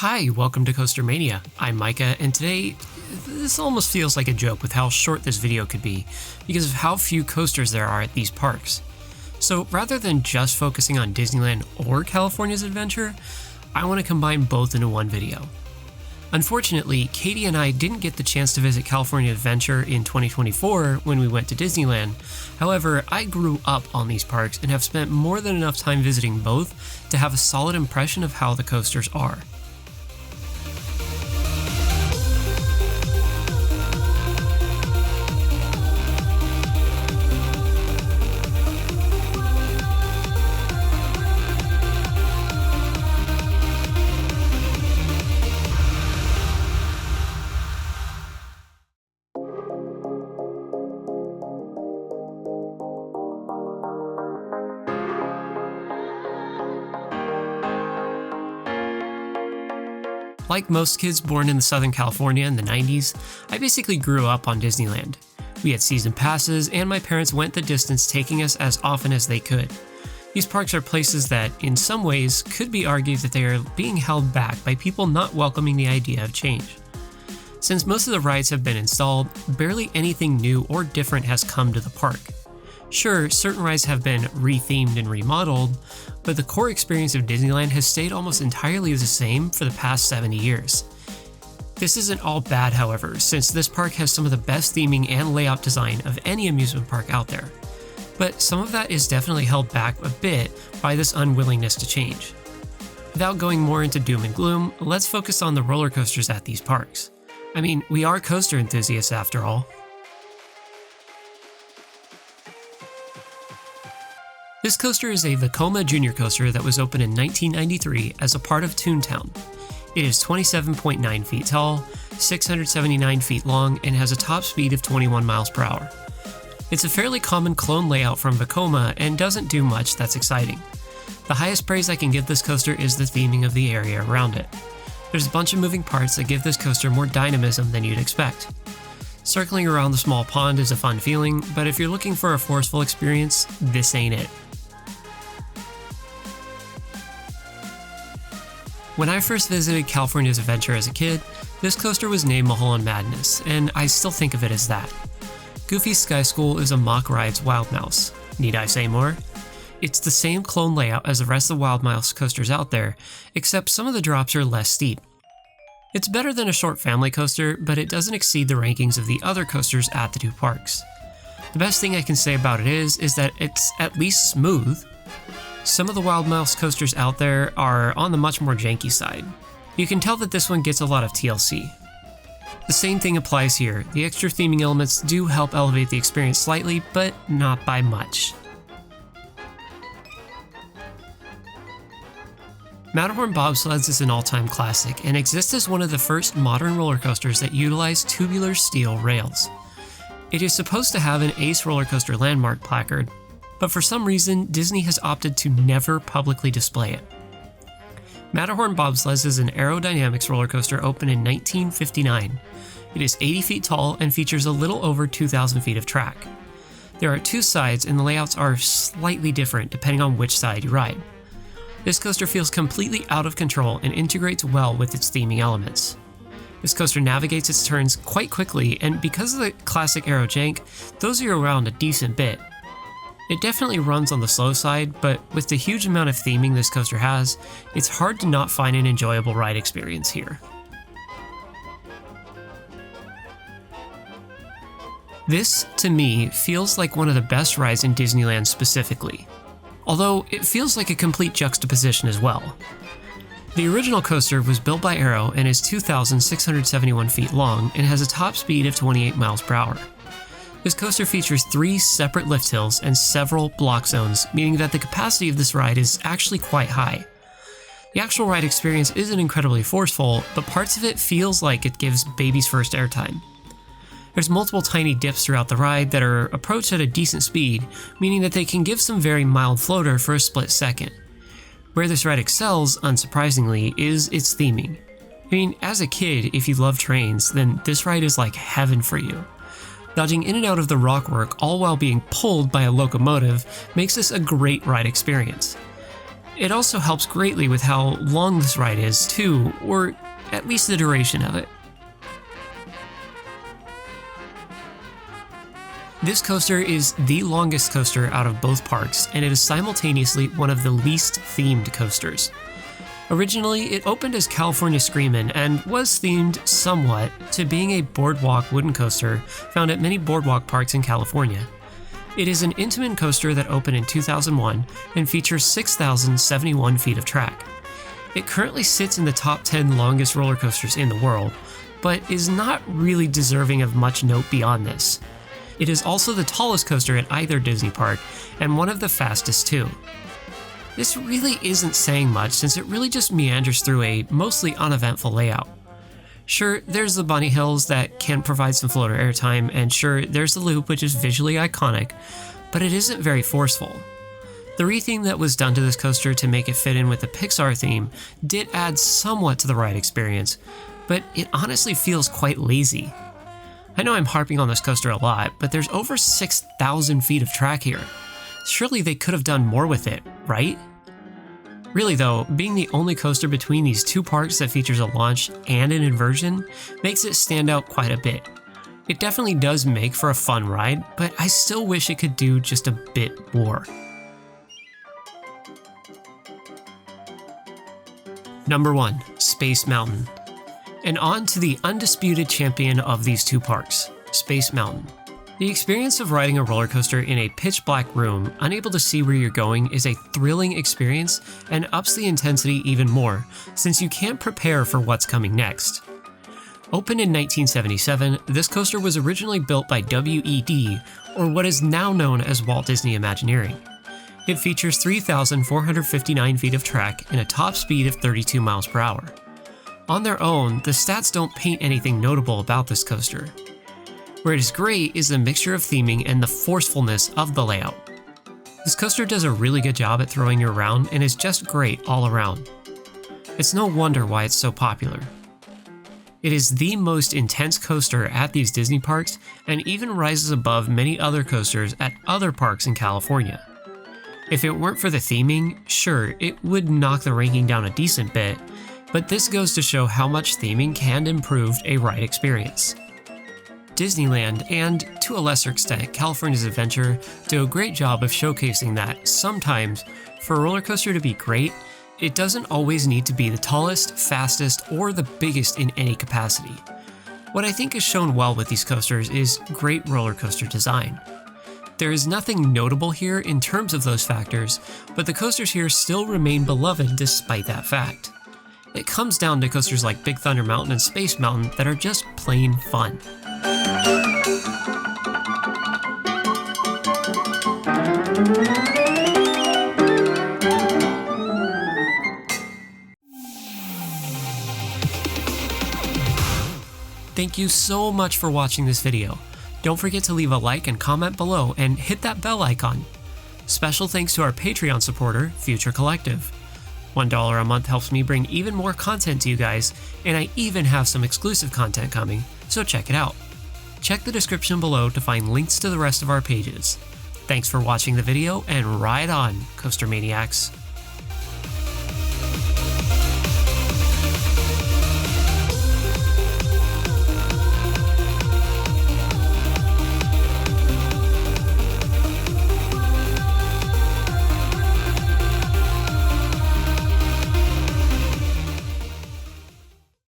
Hi, welcome to Coaster Mania. I'm Micah, and today, this almost feels like a joke with how short this video could be because of how few coasters there are at these parks. So rather than just focusing on Disneyland or California's Adventure, I want to combine both into one video. Unfortunately, Katie and I didn't get the chance to visit California Adventure in 2024 when we went to Disneyland. However, I grew up on these parks and have spent more than enough time visiting both to have a solid impression of how the coasters are. Like most kids born in Southern California in the 90s, I basically grew up on Disneyland. We had season passes, and my parents went the distance taking us as often as they could. These parks are places that, in some ways, could be argued that they are being held back by people not welcoming the idea of change. Since most of the rides have been installed, barely anything new or different has come to the park. Sure, certain rides have been rethemed and remodeled, but the core experience of Disneyland has stayed almost entirely the same for the past 70 years. This isn't all bad, however, since this park has some of the best theming and layout design of any amusement park out there. But some of that is definitely held back a bit by this unwillingness to change. Without going more into doom and gloom, let's focus on the roller coasters at these parks. I mean, we are coaster enthusiasts after all. This coaster is a Vekoma Junior coaster that was opened in 1993 as a part of Toontown. It is 27.9 feet tall, 679 feet long, and has a top speed of 21 miles per hour. It's a fairly common clone layout from Vekoma and doesn't do much that's exciting. The highest praise I can give this coaster is the theming of the area around it. There's a bunch of moving parts that give this coaster more dynamism than you'd expect. Circling around the small pond is a fun feeling, but if you're looking for a forceful experience, this ain't it. When I first visited California's Adventure as a kid, this coaster was named Mulholland Madness, and I still think of it as that. Goofy's Sky School is a mock ride's Wild Mouse. Need I say more? It's the same clone layout as the rest of the Wild Mouse coasters out there, except some of the drops are less steep. It's better than a short family coaster, but it doesn't exceed the rankings of the other coasters at the two parks. The best thing I can say about it is that it's at least smooth. Some of the Wild Mouse coasters out there are on the much more janky side. You can tell that this one gets a lot of TLC. The same thing applies here. The extra theming elements do help elevate the experience slightly, but not by much. Matterhorn bobsleds is an all-time classic and exists as one of the first modern roller coasters that utilize tubular steel rails. It is supposed to have an Ace Roller Coaster Landmark placard, but for some reason, Disney has opted to never publicly display it. Matterhorn Bobsleds is an aerodynamics roller coaster opened in 1959. It is 80 feet tall and features a little over 2,000 feet of track. There are two sides and the layouts are slightly different depending on which side you ride. This coaster feels completely out of control and integrates well with its theming elements. This coaster navigates its turns quite quickly, and because of the classic aero jank, throws you around a decent bit. It definitely runs on the slow side, but with the huge amount of theming this coaster has, it's hard to not find an enjoyable ride experience here. This, to me, feels like one of the best rides in Disneyland specifically, although it feels like a complete juxtaposition as well. The original coaster was built by Aero and is 2,671 feet long and has a top speed of 28 miles per hour. This coaster features 3 separate lift hills and several block zones, meaning that the capacity of this ride is actually quite high. The actual ride experience isn't incredibly forceful, but parts of it feels like it gives babies first airtime. There's multiple tiny dips throughout the ride that are approached at a decent speed, meaning that they can give some very mild floater for a split second. Where this ride excels, unsurprisingly, is its theming. I mean, as a kid, if you love trains, then this ride is like heaven for you. Dodging in and out of the rockwork all while being pulled by a locomotive makes this a great ride experience. It also helps greatly with how long this ride is too, or at least the duration of it. This coaster is the longest coaster out of both parks, and it is simultaneously one of the least themed coasters. Originally, it opened as California Screamin' and was themed somewhat to being a boardwalk wooden coaster found at many boardwalk parks in California. It is an Intamin coaster that opened in 2001 and features 6,071 feet of track. It currently sits in the top 10 longest roller coasters in the world, but is not really deserving of much note beyond this. It is also the tallest coaster at either Disney park, and one of the fastest too. This really isn't saying much since it really just meanders through a mostly uneventful layout. Sure, there's the bunny hills that can provide some floater airtime, and sure, there's the loop which is visually iconic, but it isn't very forceful. The retheme that was done to this coaster to make it fit in with the Pixar theme did add somewhat to the ride experience, but it honestly feels quite lazy. I know I'm harping on this coaster a lot, but there's over 6,000 feet of track here. Surely they could have done more with it, right? Really though, being the only coaster between these two parks that features a launch and an inversion makes it stand out quite a bit. It definitely does make for a fun ride, but I still wish it could do just a bit more. Number 1. Space Mountain. And on to the undisputed champion of these two parks, Space Mountain. The experience of riding a roller coaster in a pitch black room, unable to see where you're going, is a thrilling experience and ups the intensity even more, since you can't prepare for what's coming next. Opened in 1977, this coaster was originally built by WED, or what is now known as Walt Disney Imagineering. It features 3,459 feet of track and a top speed of 32 miles per hour. On their own, the stats don't paint anything notable about this coaster. Where it is great is the mixture of theming and the forcefulness of the layout. This coaster does a really good job at throwing you around and is just great all around. It's no wonder why it's so popular. It is the most intense coaster at these Disney parks and even rises above many other coasters at other parks in California. If it weren't for the theming, sure, it would knock the ranking down a decent bit, but this goes to show how much theming can improve a ride experience. Disneyland, and to a lesser extent California's Adventure, do a great job of showcasing that sometimes, for a roller coaster to be great, it doesn't always need to be the tallest, fastest, or the biggest in any capacity. What I think is shown well with these coasters is great roller coaster design. There is nothing notable here in terms of those factors, but the coasters here still remain beloved despite that fact. It comes down to coasters like Big Thunder Mountain and Space Mountain that are just plain fun. Thank you so much for watching this video. Don't forget to leave a like and comment below and hit that bell icon. Special thanks to our Patreon supporter, Future Collective. $1 a month helps me bring even more content to you guys, and I even have some exclusive content coming, so check it out. Check the description below to find links to the rest of our pages. Thanks for watching the video, and ride on, Coaster Maniacs!